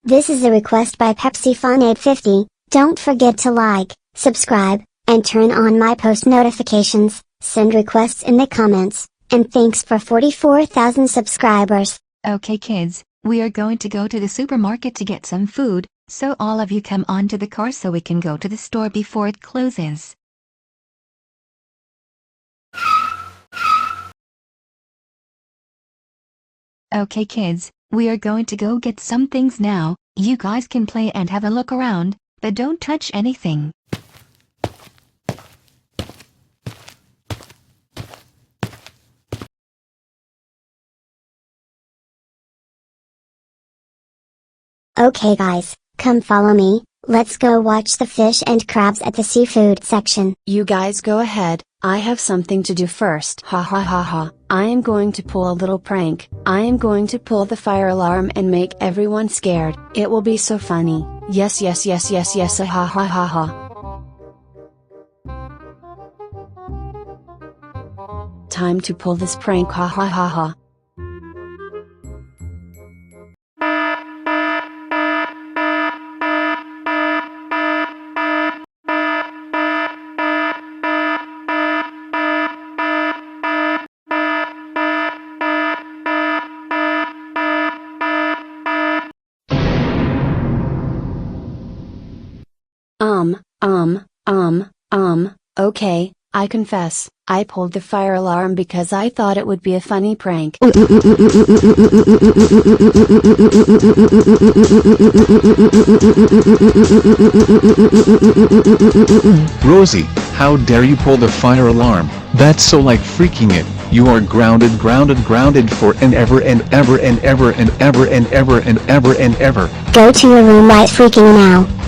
This is a request by PepsiFun850. Don't forget to like, subscribe, and turn on my post notifications. Send requests in the comments, and thanks for 44,000 subscribers. Okay kids, we are going to go to the supermarket to get some food, so all of you come onto the car so we can go to the store before it closes. Okay kids, we are going to go get some things now. You guys can play and have a look around, but don't touch anything. Okay guys, come follow me, let's go watch the fish and crabs at the seafood section. You guys go ahead, I have something to do first. Ha ha ha ha, I am going to pull a little prank. I am going to pull the fire alarm and make everyone scared. It will be so funny. Yes yes yes yes yes, ha ha ha ha. Time to pull this prank, ha ha ha ha. Okay, I confess, I pulled the fire alarm because I thought it would be a funny prank. Rosie, how dare you pull the fire alarm? That's so like freaking it. You are grounded for and ever and ever and ever and ever and ever and ever and ever. Go to your room right freaking now.